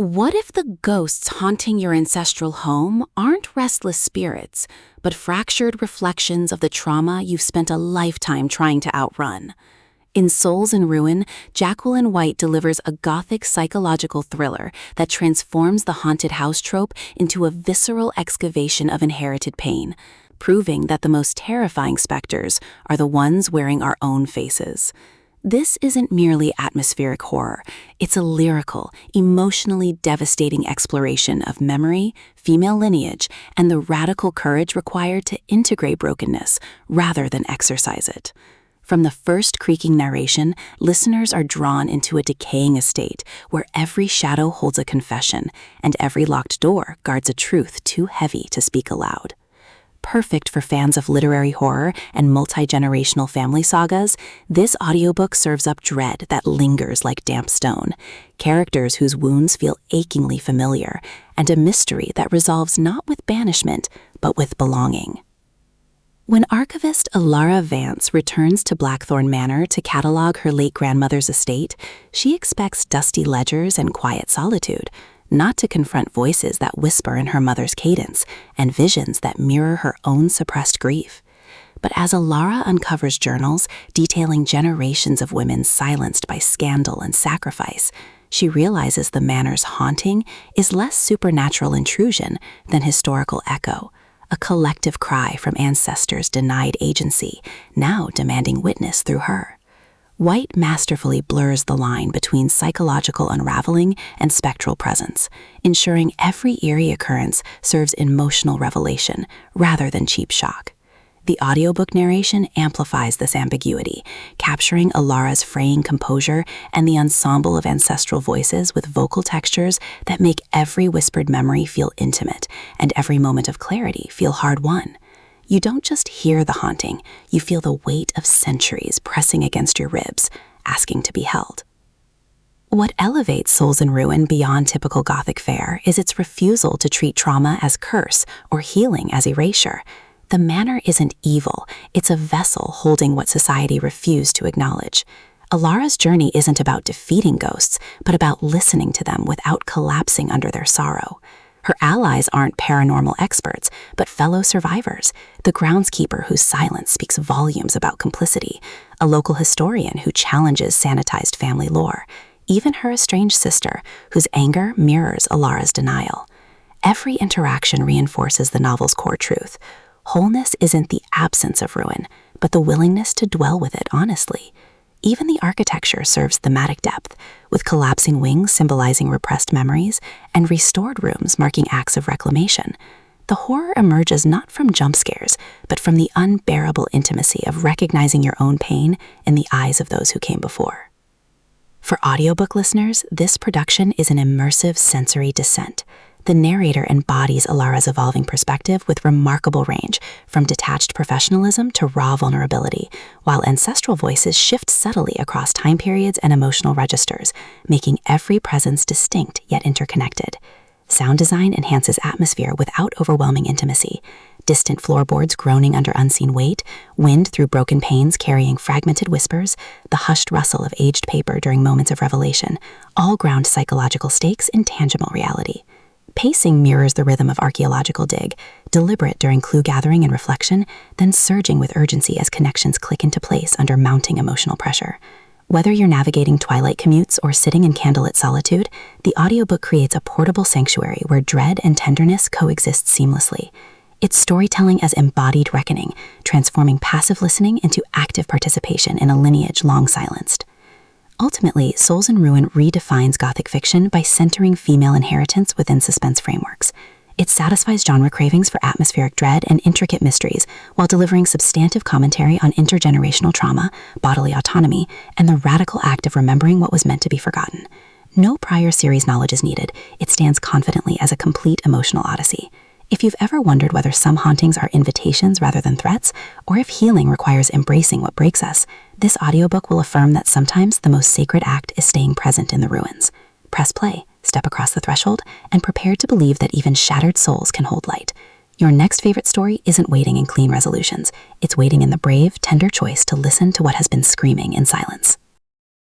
What if the ghosts haunting your ancestral home aren't restless spirits, but fractured reflections of the trauma you've spent a lifetime trying to outrun? In Souls in Ruin, Jacqueline White delivers a Gothic psychological thriller that transforms the haunted house trope into a visceral excavation of inherited pain, proving that the most terrifying specters are the ones wearing our own faces. This isn't merely atmospheric horror, it's a lyrical, emotionally devastating exploration of memory, female lineage, and the radical courage required to integrate brokenness rather than exorcise it. From the first creaking narration, listeners are drawn into a decaying estate where every shadow holds a confession and every locked door guards a truth too heavy to speak aloud. Perfect for fans of literary horror and multi-generational family sagas, this audiobook serves up dread that lingers like damp stone, characters whose wounds feel achingly familiar, and a mystery that resolves not with banishment, but with belonging. When archivist Alara Vance returns to Blackthorn Manor to catalog her late grandmother's estate, she expects dusty ledgers and quiet solitude, not to confront voices that whisper in her mother's cadence and visions that mirror her own suppressed grief. But as Alara uncovers journals detailing generations of women silenced by scandal and sacrifice, she realizes the manor's haunting is less supernatural intrusion than historical echo, a collective cry from ancestors denied agency, now demanding witness through her. White masterfully blurs the line between psychological unraveling and spectral presence, ensuring every eerie occurrence serves emotional revelation rather than cheap shock. The audiobook narration amplifies this ambiguity, capturing Alara's fraying composure and the ensemble of ancestral voices with vocal textures that make every whispered memory feel intimate and every moment of clarity feel hard-won. You don't just hear the haunting, you feel the weight of centuries pressing against your ribs, asking to be held. What elevates Souls in Ruin beyond typical Gothic fare is its refusal to treat trauma as curse or healing as erasure. The manor isn't evil, it's a vessel holding what society refused to acknowledge. Alara's journey isn't about defeating ghosts, but about listening to them without collapsing under their sorrow. Her allies aren't paranormal experts, but fellow survivors, the groundskeeper whose silence speaks volumes about complicity, a local historian who challenges sanitized family lore, even her estranged sister, whose anger mirrors Alara's denial. Every interaction reinforces the novel's core truth. Wholeness isn't the absence of ruin, but the willingness to dwell with it honestly. Even the architecture serves thematic depth, with collapsing wings symbolizing repressed memories and restored rooms marking acts of reclamation. The horror emerges not from jump scares, but from the unbearable intimacy of recognizing your own pain in the eyes of those who came before. For audiobook listeners, this production is an immersive sensory descent. The narrator embodies Alara's evolving perspective with remarkable range, from detached professionalism to raw vulnerability, while ancestral voices shift subtly across time periods and emotional registers, making every presence distinct yet interconnected. Sound design enhances atmosphere without overwhelming intimacy. Distant floorboards groaning under unseen weight, wind through broken panes carrying fragmented whispers, the hushed rustle of aged paper during moments of revelation, all ground psychological stakes in tangible reality. Pacing mirrors the rhythm of archaeological dig, deliberate during clue gathering and reflection, then surging with urgency as connections click into place under mounting emotional pressure. Whether you're navigating twilight commutes or sitting in candlelit solitude, the audiobook creates a portable sanctuary where dread and tenderness coexist seamlessly. It's storytelling as embodied reckoning, transforming passive listening into active participation in a lineage long silenced. Ultimately, Souls in Ruin redefines Gothic fiction by centering female inheritance within suspense frameworks. It satisfies genre cravings for atmospheric dread and intricate mysteries while delivering substantive commentary on intergenerational trauma, bodily autonomy, and the radical act of remembering what was meant to be forgotten. No prior series knowledge is needed. It stands confidently as a complete emotional odyssey. If you've ever wondered whether some hauntings are invitations rather than threats, or if healing requires embracing what breaks us, this audiobook will affirm that sometimes the most sacred act is staying present in the ruins. Press play, step across the threshold, and prepare to believe that even shattered souls can hold light. Your next favorite story isn't waiting in clean resolutions. It's waiting in the brave, tender choice to listen to what has been screaming in silence.